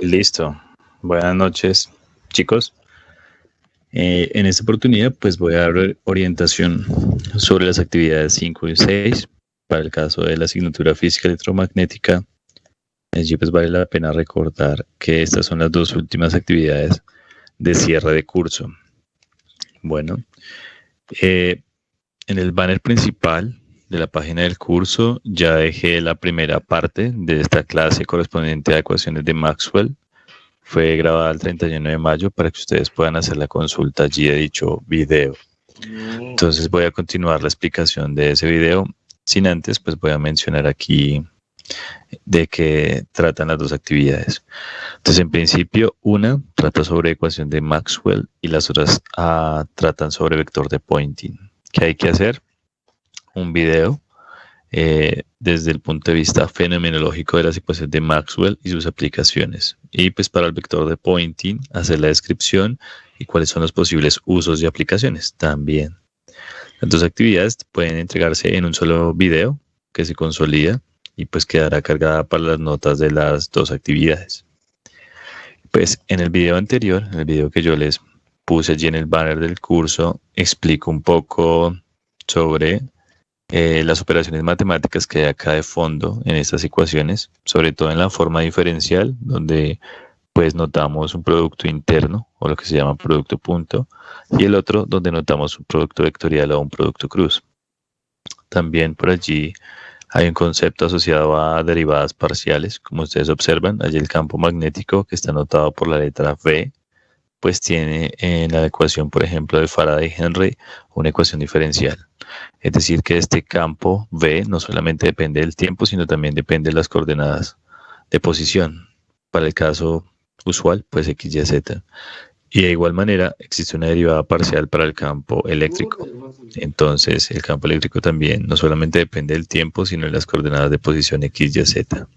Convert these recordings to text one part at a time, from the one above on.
Listo. Buenas noches, chicos. En esta oportunidad, pues voy a dar orientación sobre las actividades 5 y 6. Para el caso de la asignatura física electromagnética, allí pues vale la pena recordar que estas son las dos últimas actividades de cierre de curso. Bueno, en el banner principal de la página del curso ya dejé la primera parte de esta clase correspondiente a ecuaciones de Maxwell. Fue grabada el 31 de mayo para que ustedes puedan hacer la consulta allí de dicho video. Entonces voy a continuar la explicación de ese video. Sin antes, pues voy a mencionar aquí de qué tratan las dos actividades. Entonces, en principio, una trata sobre ecuación de Maxwell y las otras tratan sobre vector de Poynting. ¿Qué hay que hacer? Un video desde el punto de vista fenomenológico de las ecuaciones de Maxwell y sus aplicaciones. Y pues para el vector de Poynting, hacer la descripción y cuáles son los posibles usos y aplicaciones también. Las dos actividades pueden entregarse en un solo video que se consolida y pues quedará cargada para las notas de las dos actividades. Pues en el video anterior, en el video que yo les puse allí en el banner del curso, explico un poco sobre las operaciones matemáticas que hay acá de fondo en estas ecuaciones, sobre todo en la forma diferencial, donde pues notamos un producto interno o lo que se llama producto punto, y el otro donde notamos un producto vectorial o un producto cruz. También por allí hay un concepto asociado a derivadas parciales, como ustedes observan, allí el campo magnético que está notado por la letra V, pues tiene en la ecuación, por ejemplo, de Faraday-Henry, una ecuación diferencial. Es decir, que este campo V no solamente depende del tiempo, sino también depende de las coordenadas de posición. Para el caso usual, pues X, Y, Z. Y de igual manera, existe una derivada parcial para el campo eléctrico. Entonces, el campo eléctrico también no solamente depende del tiempo, sino de las coordenadas de posición X, Y, Z.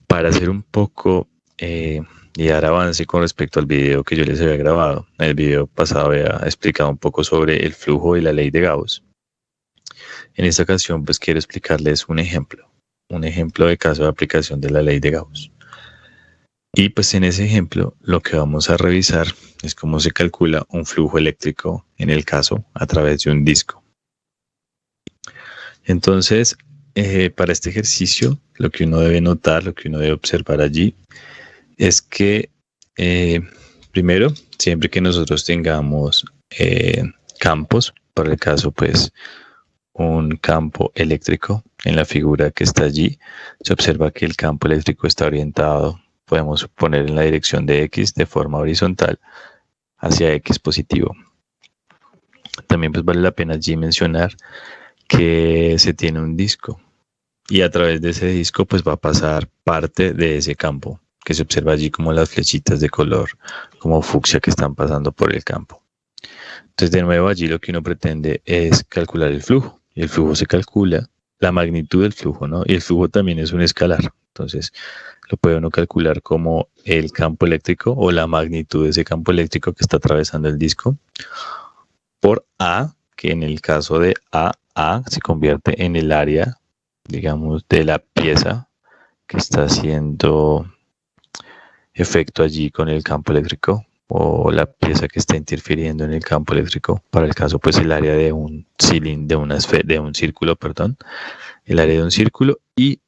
Para hacer un poco y dar avance con respecto al video que yo les había grabado. En el video pasado había explicado un poco sobre el flujo y la ley de Gauss. En esta ocasión, pues quiero explicarles un ejemplo de caso de aplicación de la ley de Gauss. Y pues en ese ejemplo, lo que vamos a revisar es cómo se calcula un flujo eléctrico, en el caso, a través de un disco. Entonces, para este ejercicio, lo que uno debe notar, lo que uno debe observar allí, es que primero, siempre que nosotros tengamos campos, para el caso pues un campo eléctrico en la figura que está allí, se observa que el campo eléctrico está orientado, podemos poner en la dirección de X de forma horizontal hacia X positivo. También pues vale la pena allí mencionar que se tiene un disco y a través de ese disco pues va a pasar parte de ese campo, que se observa allí como las flechitas de color como fucsia que están pasando por el campo. Entonces, de nuevo, allí lo que uno pretende es calcular el flujo. Y el flujo se calcula, la magnitud del flujo, ¿no? Y el flujo también es un escalar. Entonces, lo puede uno calcular como el campo eléctrico o la magnitud de ese campo eléctrico que está atravesando el disco por A, que en el caso de A se convierte en el área, digamos, de la pieza que está haciendo efecto allí con el campo eléctrico o la pieza que está interfiriendo en el campo eléctrico. Para el caso, pues el área de un cilindro, de un círculo, perdón, el área de un círculo y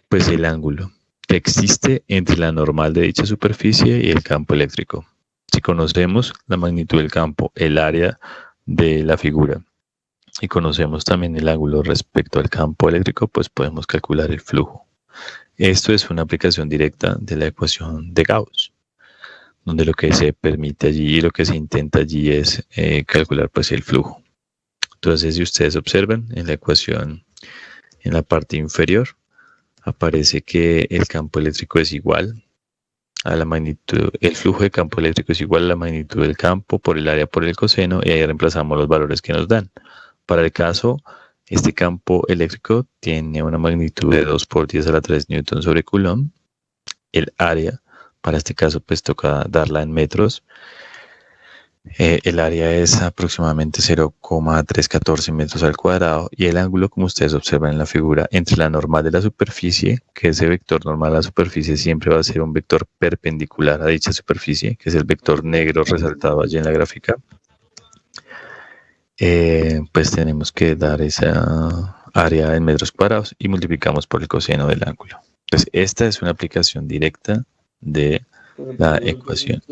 pues el ángulo que existe entre la normal de dicha superficie y el campo eléctrico. Si conocemos la magnitud del campo, el área de la figura y conocemos también el ángulo respecto al campo eléctrico, pues podemos calcular el flujo. Esto es una aplicación directa de la ecuación de Gauss, donde lo que se permite allí y lo que se intenta allí es calcular pues el flujo. Entonces, si ustedes observan en la ecuación, en la parte inferior, aparece que el campo eléctrico es igual a la magnitud, el flujo de campo eléctrico es igual a la magnitud del campo por el área por el coseno, y ahí reemplazamos los valores que nos dan. Para el caso, este campo eléctrico tiene una magnitud de 2 por 10 a la 3 newton sobre coulomb. El área, para este caso, pues toca darla en metros. El área es aproximadamente 0,314 metros al cuadrado y el ángulo, como ustedes observan en la figura, entre la normal de la superficie, que ese vector normal a la superficie siempre va a ser un vector perpendicular a dicha superficie, que es el vector negro resaltado allí en la gráfica, pues tenemos que dar esa área en metros cuadrados y multiplicamos por el coseno del ángulo. Entonces, esta es una aplicación directa de la ecuación.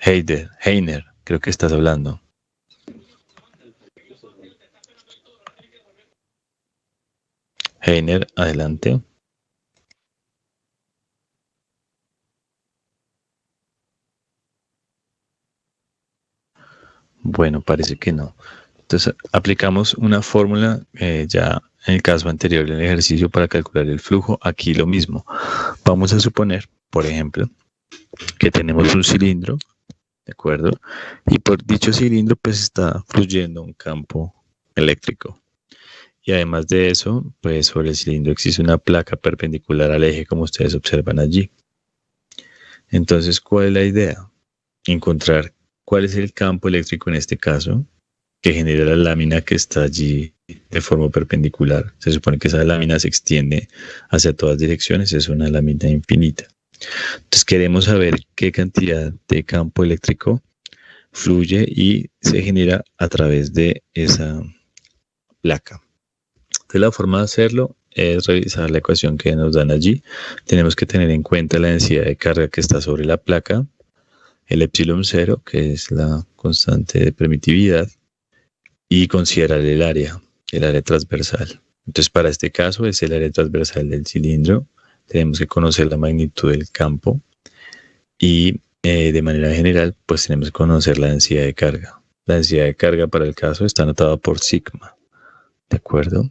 Heiner, creo que estás hablando. Heiner, adelante. Bueno, parece que no. Entonces, aplicamos una fórmula ya en el caso anterior del ejercicio para calcular el flujo. Aquí lo mismo. Vamos a suponer, por ejemplo, que tenemos un cilindro, ¿de acuerdo? Y por dicho cilindro, pues está fluyendo un campo eléctrico. Y además de eso, pues sobre el cilindro existe una placa perpendicular al eje, como ustedes observan allí. Entonces, ¿cuál es la idea? Encontrar cuál es el campo eléctrico en este caso que genera la lámina que está allí de forma perpendicular. Se supone que esa lámina se extiende hacia todas direcciones, es una lámina infinita. Entonces queremos saber qué cantidad de campo eléctrico fluye y se genera a través de esa placa. Entonces la forma de hacerlo es revisar la ecuación que nos dan allí. Tenemos que tener en cuenta la densidad de carga que está sobre la placa, el epsilon 0, que es la constante de permitividad, y considerar el área transversal. Entonces, para este caso es el área transversal del cilindro. Tenemos que conocer la magnitud del campo y de manera general, pues tenemos que conocer la densidad de carga. La densidad de carga para el caso está anotada por sigma, ¿de acuerdo?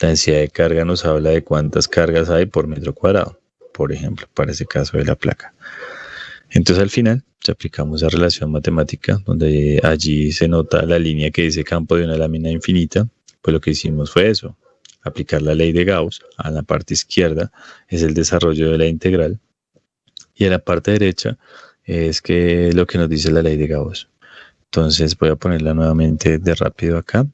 La densidad de carga nos habla de cuántas cargas hay por metro cuadrado, por ejemplo, para ese caso de la placa. Entonces al final aplicamos la relación matemática donde allí se nota la línea que dice campo de una lámina infinita. Pues lo que hicimos fue eso, aplicar la ley de Gauss. A la parte izquierda es el desarrollo de la integral y a la parte derecha es que lo que nos dice la ley de Gauss. Entonces voy a ponerla nuevamente de rápido acá.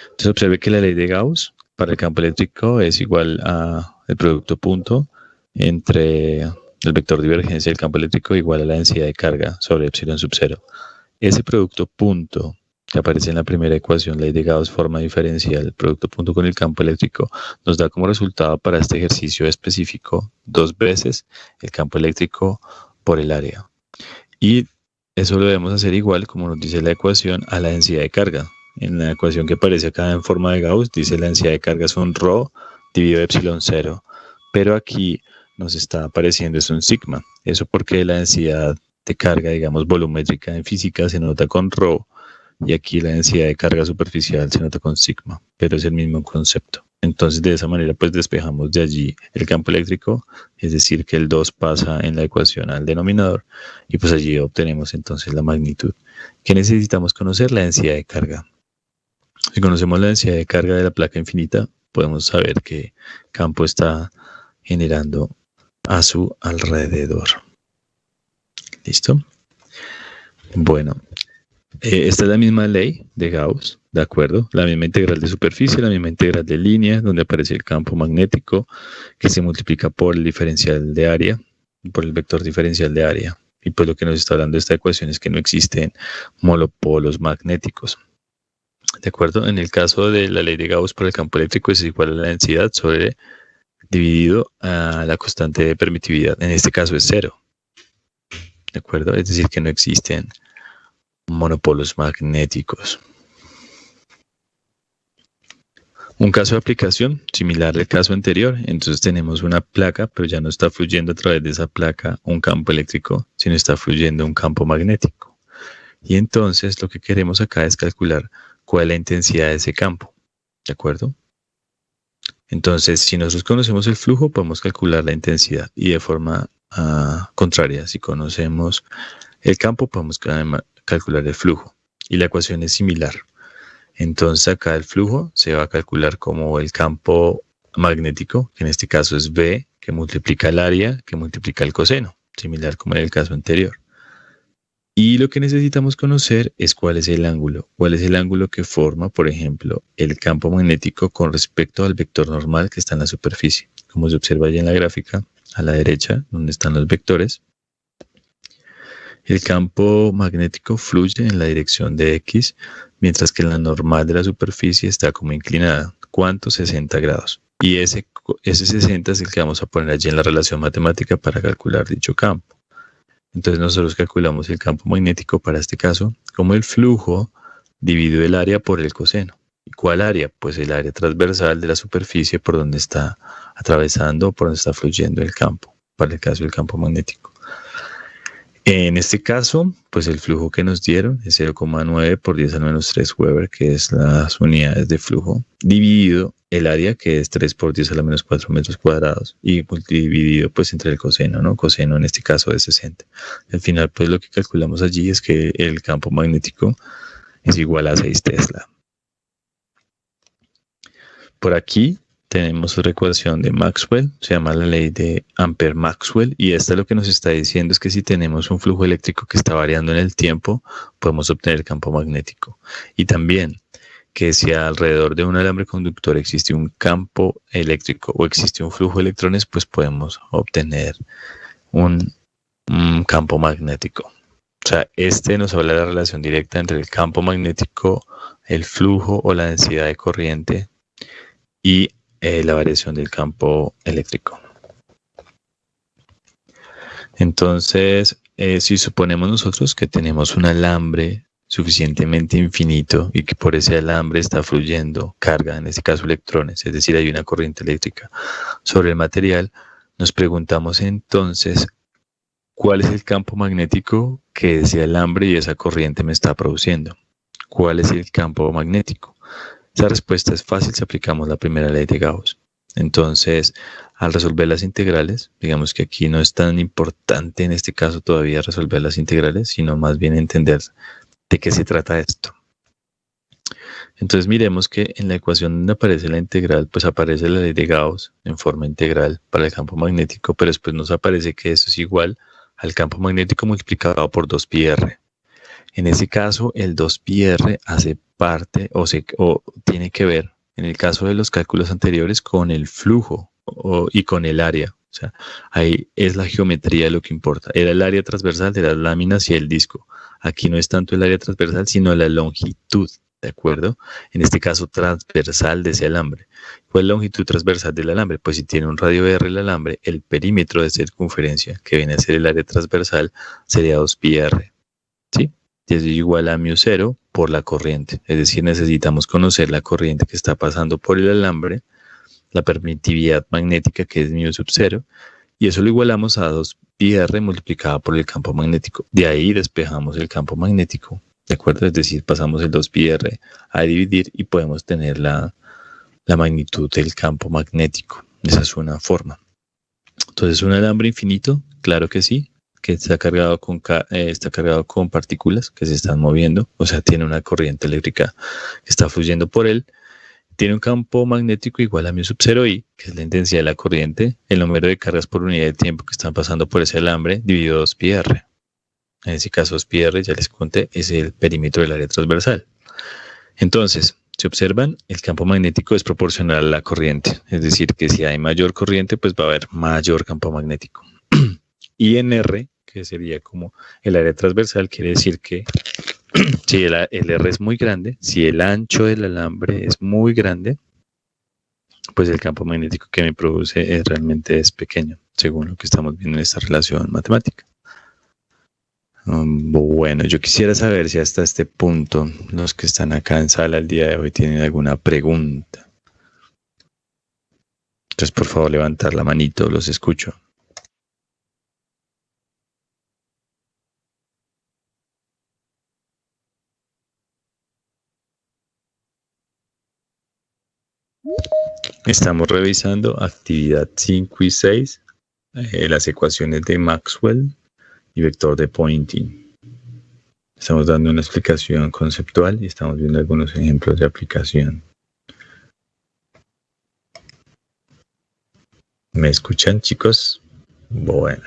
Entonces observe que la ley de Gauss para el campo eléctrico es igual a el producto punto entre el vector de divergencia del campo eléctrico igual a la densidad de carga sobre epsilon sub 0. Ese producto punto que aparece en la primera ecuación, ley de Gauss, forma diferencial, el producto punto con el campo eléctrico, nos da como resultado para este ejercicio específico 2 veces el campo eléctrico por el área. Y eso lo debemos hacer igual, como nos dice la ecuación, a la densidad de carga. En la ecuación que aparece acá en forma de Gauss, dice la densidad de carga es un ρ dividido epsilon 0. Pero aquí nos está apareciendo es un sigma. Eso porque la densidad de carga, digamos, volumétrica en física se nota con ρ y aquí la densidad de carga superficial se nota con sigma, pero es el mismo concepto. Entonces de esa manera pues despejamos de allí el campo eléctrico, es decir que el 2 pasa en la ecuación al denominador y pues allí obtenemos entonces la magnitud. ¿Qué necesitamos conocer? La densidad de carga. Si conocemos la densidad de carga de la placa infinita, podemos saber qué campo está generando a su alrededor. ¿Listo? Bueno, esta es la misma ley de Gauss, ¿de acuerdo? La misma integral de superficie, la misma integral de línea, donde aparece el campo magnético, que se multiplica por el diferencial de área, por el vector diferencial de área. Y pues lo que nos está hablando esta ecuación es que no existen monopolos magnéticos. ¿De acuerdo? En el caso de la ley de Gauss para el campo eléctrico es igual a la densidad sobre dividido a la constante de permitividad. En este caso es 0. ¿De acuerdo? Es decir, que no existen monopolos magnéticos. Un caso de aplicación similar al caso anterior. Entonces tenemos una placa, pero ya no está fluyendo a través de esa placa un campo eléctrico, sino está fluyendo un campo magnético. Y entonces lo que queremos acá es calcular cuál es la intensidad de ese campo. ¿De acuerdo? Entonces, si nosotros conocemos el flujo, podemos calcular la intensidad. Y de forma contraria, si conocemos el campo, podemos calcular el flujo. Y la ecuación es similar. Entonces, acá el flujo se va a calcular como el campo magnético, que en este caso es B, que multiplica el área, que multiplica el coseno, similar como en el caso anterior. Y lo que necesitamos conocer es cuál es el ángulo. Cuál es el ángulo que forma, por ejemplo, el campo magnético con respecto al vector normal que está en la superficie. Como se observa allí en la gráfica, a la derecha, donde están los vectores, el campo magnético fluye en la dirección de X, mientras que la normal de la superficie está como inclinada. ¿Cuánto? 60 grados. Y ese 60 es el que vamos a poner allí en la relación matemática para calcular dicho campo. Entonces nosotros calculamos el campo magnético para este caso como el flujo dividido el área por el coseno. ¿Y cuál área? Pues el área transversal de la superficie por donde está atravesando o por donde está fluyendo el campo, para el caso del campo magnético. En este caso, pues el flujo que nos dieron es 0,9 por 10 al menos 3 Weber, que es las unidades de flujo, dividido el área, que es 3 por 10 a la menos 4 metros cuadrados, y dividido pues entre el coseno, ¿no? Coseno en este caso de 60. Al final, pues lo que calculamos allí es que el campo magnético es igual a 6 Tesla. Por aquí tenemos otra ecuación de Maxwell, se llama la ley de Ampère-Maxwell, y esta lo que nos está diciendo es que si tenemos un flujo eléctrico que está variando en el tiempo, podemos obtener el campo magnético. Y también que si alrededor de un alambre conductor existe un campo eléctrico o existe un flujo de electrones, pues podemos obtener un campo magnético. O sea, este nos habla de la relación directa entre el campo magnético, el flujo o la densidad de corriente y la variación del campo eléctrico. Entonces, si suponemos nosotros que tenemos un alambre suficientemente infinito y que por ese alambre está fluyendo carga, en este caso electrones, es decir, hay una corriente eléctrica sobre el material, nos preguntamos entonces cuál es el campo magnético que ese alambre y esa corriente me está produciendo. ¿Cuál es el campo magnético? Esa respuesta es fácil si aplicamos la primera ley de Gauss. Entonces, al resolver las integrales, digamos que aquí no es tan importante en este caso todavía resolver las integrales, sino más bien entender de qué se trata esto. Entonces miremos que en la ecuación donde aparece la integral, pues aparece la ley de Gauss en forma integral para el campo magnético, pero después nos aparece que eso es igual al campo magnético multiplicado por 2πr. En ese caso, el 2πr hace parte o tiene que ver, en el caso de los cálculos anteriores, con el flujo y con el área. O sea, ahí es la geometría lo que importa. Era el área transversal de las láminas y el disco. Aquí no es tanto el área transversal, sino la longitud, ¿de acuerdo? En este caso, transversal de ese alambre. ¿Cuál es la longitud transversal del alambre? Pues si tiene un radio R el alambre, el perímetro de circunferencia, que viene a ser el área transversal, sería 2πr. ¿Sí? Y es igual a μ0 por la corriente. Es decir, necesitamos conocer la corriente que está pasando por el alambre, la permitividad magnética, que es μ0, y eso lo igualamos a 2πr multiplicado por el campo magnético. De ahí despejamos el campo magnético, ¿de acuerdo? Es decir, pasamos el 2πr a dividir y podemos tener la magnitud del campo magnético. Esa es una forma. Entonces, ¿un alambre infinito? Claro que sí, que está cargado con partículas que se están moviendo, o sea, tiene una corriente eléctrica que está fluyendo por él. Tiene un campo magnético igual a μ0i, que es la intensidad de la corriente, el número de cargas por unidad de tiempo que están pasando por ese alambre, dividido 2πr. En ese caso, 2πr, ya les conté, es el perímetro del área transversal. Entonces, si observan, el campo magnético es proporcional a la corriente. Es decir, que si hay mayor corriente, pues va a haber mayor campo magnético. Y en R, que sería como el área transversal, quiere decir que si el R es muy grande, si el ancho del alambre es muy grande, pues el campo magnético que me produce realmente es pequeño, según lo que estamos viendo en esta relación matemática. Bueno, yo quisiera saber si hasta este punto los que están acá en sala el día de hoy tienen alguna pregunta. Entonces, por favor, levantar la manito, los escucho. Estamos revisando actividad 5 y 6, las ecuaciones de Maxwell y vector de Poynting. Estamos dando una explicación conceptual y estamos viendo algunos ejemplos de aplicación. ¿Me escuchan, chicos? Bueno.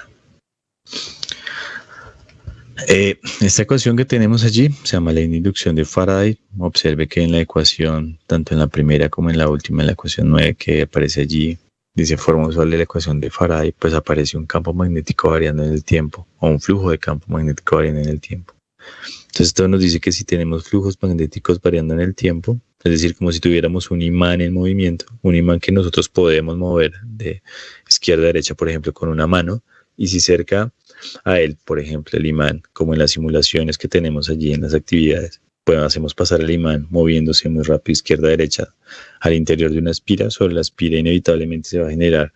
Esta ecuación que tenemos allí se llama ley de inducción de Faraday. Observe que en la ecuación, tanto en la primera como en la última, en la ecuación 9 que aparece allí, dice forma usual de la ecuación de Faraday, pues aparece un campo magnético variando en el tiempo, o un flujo de campo magnético variando en el tiempo. Entonces esto nos dice que si tenemos flujos magnéticos variando en el tiempo, es decir, como si tuviéramos un imán en movimiento, un imán que nosotros podemos mover de izquierda a derecha, por ejemplo, con una mano, y si cerca a él, por ejemplo, el imán, como en las simulaciones que tenemos allí en las actividades, pues hacemos pasar el imán moviéndose muy rápido izquierda a derecha al interior de una espira, sobre la espira inevitablemente se va a generar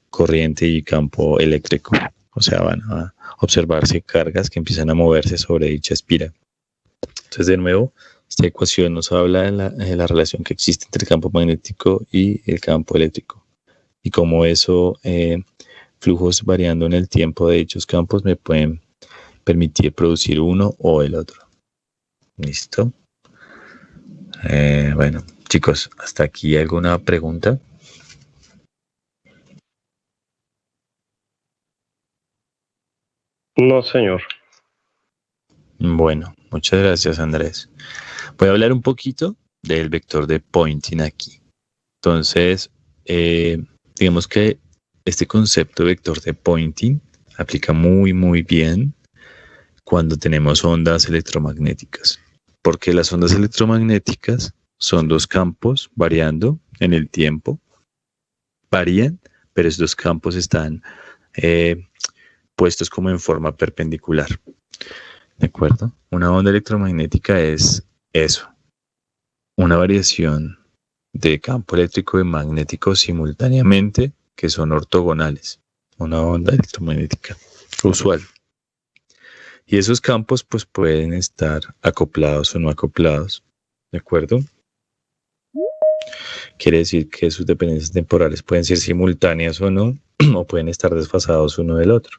corriente y campo eléctrico, o sea, van a observarse cargas que empiezan a moverse sobre dicha espira. Entonces, de nuevo, esta ecuación nos habla de la relación que existe entre el campo magnético y el campo eléctrico y cómo eso, flujos variando en el tiempo de dichos campos me pueden permitir producir uno o el otro. ¿Listo? Bueno, chicos, hasta aquí alguna pregunta. No, señor. Bueno, muchas gracias, Andrés. Voy a hablar un poquito del vector de Poynting aquí. Entonces, digamos que este concepto de vector de Poynting aplica muy bien cuando tenemos ondas electromagnéticas, porque las ondas electromagnéticas son dos campos variando en el tiempo, varían, pero estos campos están puestos como en forma perpendicular. ¿De acuerdo? Una onda electromagnética es eso, una variación de campo eléctrico y magnético simultáneamente que son ortogonales, una onda electromagnética usual. Y esos campos pues pueden estar acoplados o no acoplados, ¿de acuerdo? Quiere decir que sus dependencias temporales pueden ser simultáneas o no, o pueden estar desfasados uno del otro.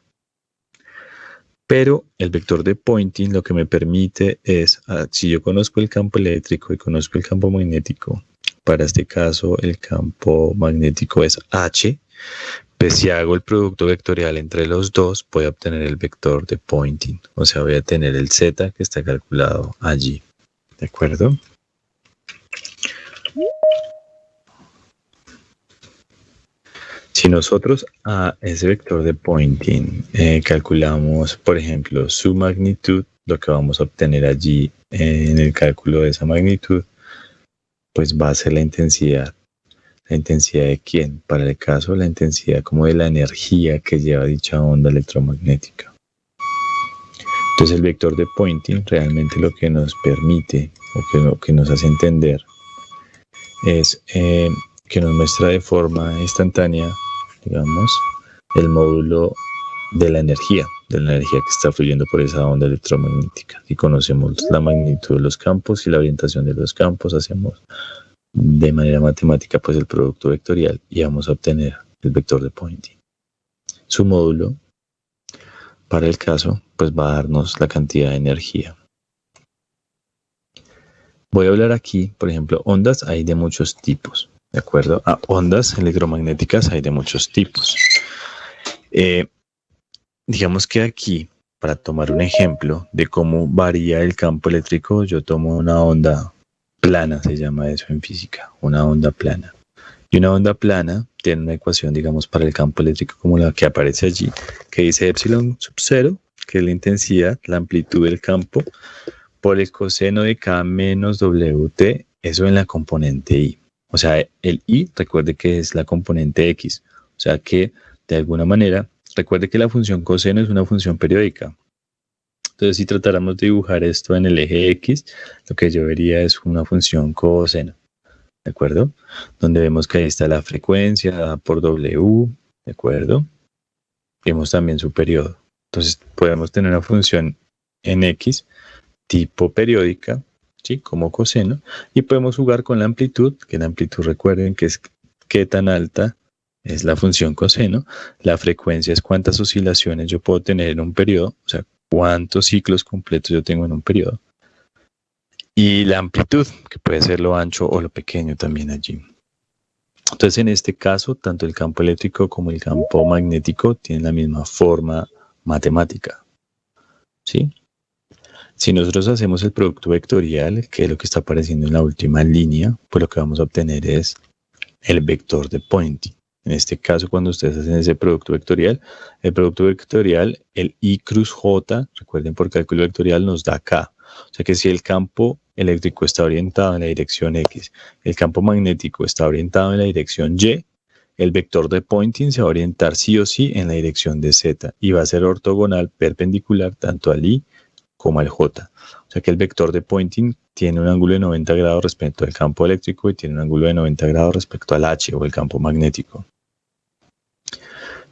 Pero el vector de Poynting lo que me permite es, si yo conozco el campo eléctrico y conozco el campo magnético, para este caso el campo magnético es H, pues si hago el producto vectorial entre los dos, voy a obtener el vector de Poynting. O sea, voy a tener el Z que está calculado allí. ¿De acuerdo? Si nosotros a ese vector de Poynting calculamos, por ejemplo, su magnitud, lo que vamos a obtener allí en el cálculo de esa magnitud, pues va a ser la intensidad. ¿La intensidad de quién? Para el caso, la intensidad como de la energía que lleva dicha onda electromagnética. Entonces el vector de Poynting realmente lo que nos permite, o lo que nos hace entender, es que nos muestra de forma instantánea, digamos, el módulo de la energía que está fluyendo por esa onda electromagnética. Si conocemos la magnitud de los campos y la orientación de los campos, hacemos de manera matemática pues el producto vectorial y vamos a obtener el vector de Poynting. Su módulo, para el caso, pues va a darnos la cantidad de energía. Voy a hablar aquí, por ejemplo, ondas hay de muchos tipos, ¿de acuerdo? Ondas electromagnéticas hay de muchos tipos. Digamos que aquí, para tomar un ejemplo de cómo varía el campo eléctrico, yo tomo una onda plana, se llama eso en física, una onda plana. Y una onda plana tiene una ecuación, digamos, para el campo eléctrico como la que aparece allí, que dice epsilon sub 0, que es la intensidad, la amplitud del campo, por el coseno de K menos WT, eso en la componente I. O sea, el I, recuerde que es la componente X. O sea que, de alguna manera, recuerde que la función coseno es una función periódica. Entonces, si tratáramos de dibujar esto en el eje X, lo que yo vería es una función coseno, ¿de acuerdo? Donde vemos que ahí está la frecuencia dada por W, ¿de acuerdo? Vemos también su periodo. Entonces, podemos tener una función en X tipo periódica, ¿sí? Como coseno, y podemos jugar con la amplitud, que la amplitud recuerden que es qué tan alta es la función coseno, la frecuencia es cuántas oscilaciones yo puedo tener en un periodo, o sea, cuántos ciclos completos yo tengo en un periodo, y la amplitud, que puede ser lo ancho o lo pequeño también allí. Entonces, en este caso, tanto el campo eléctrico como el campo magnético tienen la misma forma matemática, ¿sí? Si nosotros hacemos el producto vectorial, que es lo que está apareciendo en la última línea, pues lo que vamos a obtener es el vector de Poynting. En este caso, cuando ustedes hacen ese producto vectorial, el producto vectorial, el I cruz J, recuerden por cálculo vectorial, nos da K. O sea que si el campo eléctrico está orientado en la dirección X, el campo magnético está orientado en la dirección Y, el vector de Poynting se va a orientar sí o sí en la dirección de Z y va a ser ortogonal perpendicular tanto al I como al J. O sea que el vector de Poynting tiene un ángulo de 90 grados respecto al campo eléctrico y tiene un ángulo de 90 grados respecto al H o el campo magnético.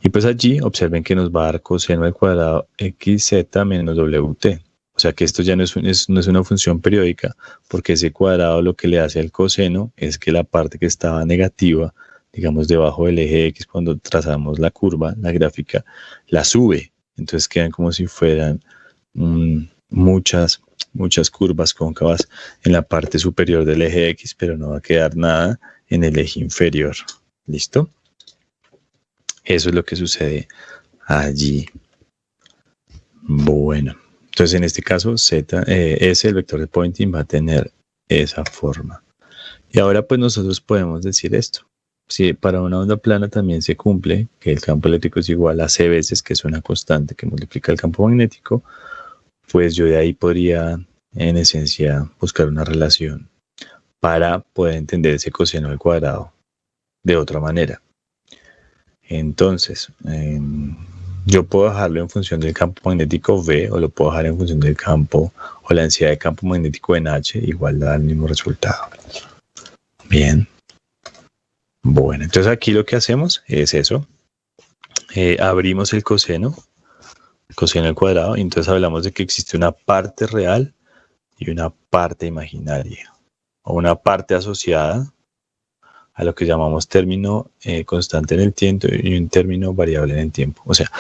Y pues allí observen que nos va a dar coseno al cuadrado xz menos wt. O sea que esto ya no es una función periódica, porque ese cuadrado lo que le hace al coseno es que la parte que estaba negativa, digamos debajo del eje X, cuando trazamos la curva, la gráfica, la sube. Entonces quedan como si fueran muchas curvas cóncavas en la parte superior del eje X, pero no va a quedar nada en el eje inferior. ¿Listo? Eso es lo que sucede allí. Bueno, entonces en este caso Z, S, el vector de Poynting, va a tener esa forma. Y ahora pues nosotros podemos decir esto. Si para una onda plana también se cumple que el campo eléctrico es igual a C veces, que es una constante que multiplica el campo magnético, pues yo de ahí podría en esencia buscar una relación para poder entender ese coseno al cuadrado de otra manera. Entonces, yo puedo dejarlo en función del campo magnético V o lo puedo dejar en función del campo o la densidad de campo magnético en H, igual da el mismo resultado. Bien. Bueno, entonces aquí lo que hacemos es eso. Abrimos el coseno al cuadrado, y entonces hablamos de que existe una parte real y una parte imaginaria, o una parte asociada a lo que llamamos término constante en el tiempo y un término variable en el tiempo. O sea,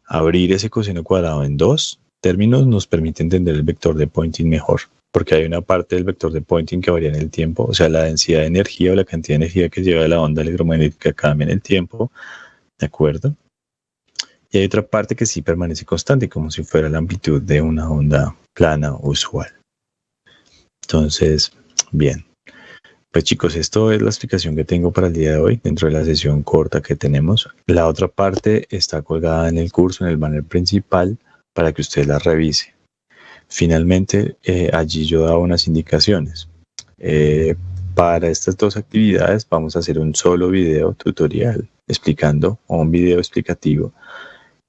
abrir ese coseno cuadrado en dos términos nos permite entender el vector de Poynting mejor, porque hay una parte del vector de Poynting que varía en el tiempo, o sea, la densidad de energía o la cantidad de energía que lleva la onda electromagnética cambia en el tiempo, ¿de acuerdo? Y hay otra parte que sí permanece constante, como si fuera la amplitud de una onda plana usual. Entonces, bien. Pues chicos, esto es la explicación que tengo para el día de hoy dentro de la sesión corta que tenemos. La otra parte está colgada en el curso, en el banner principal, para que usted la revise. Finalmente, allí yo daba unas indicaciones. Para estas dos actividades vamos a hacer un solo video tutorial explicando, o un video explicativo.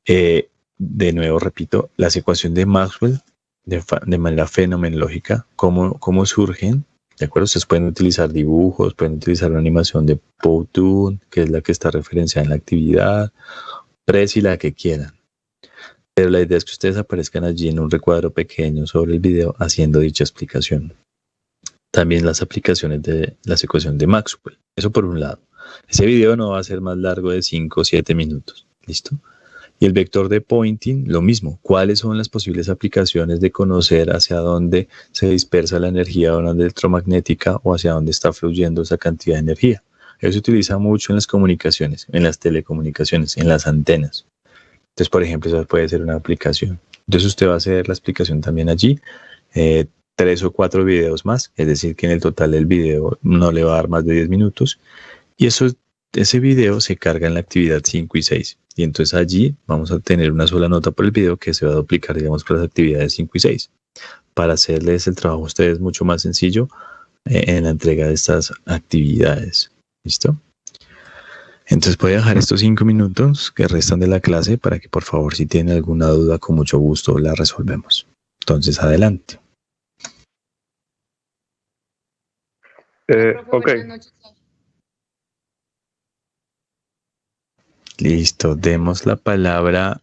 De nuevo, repito, las ecuaciones de Maxwell de manera fenomenológica, cómo surgen. ¿De acuerdo? Ustedes pueden utilizar dibujos, pueden utilizar una animación de Powtoon, que es la que está referenciada en la actividad, Prezi, la que quieran. Pero la idea es que ustedes aparezcan allí en un recuadro pequeño sobre el video haciendo dicha explicación. También las aplicaciones de las ecuaciones de Maxwell. Eso por un lado. Ese video no va a ser más largo de 5 o 7 minutos. ¿Listo? Y el vector de Poynting, lo mismo. ¿Cuáles son las posibles aplicaciones de conocer hacia dónde se dispersa la energía de una onda electromagnética o hacia dónde está fluyendo esa cantidad de energía? Eso se utiliza mucho en las comunicaciones, en las telecomunicaciones, en las antenas. Entonces, por ejemplo, esa puede ser una aplicación. Entonces, usted va a hacer la explicación también allí. 3 o 4 videos más, es decir, que en el total el video no le va a dar más de 10 minutos. Y ese video se carga en la actividad 5 y 6. Y entonces allí vamos a tener una sola nota por el video que se va a duplicar, digamos, por las actividades 5 y 6. Para hacerles el trabajo a ustedes mucho más sencillo en la entrega de estas actividades. ¿Listo? Entonces voy a dejar estos 5 minutos que restan de la clase para que por favor si tienen alguna duda con mucho gusto la resolvemos. Entonces adelante. Ok. Listo, demos la palabra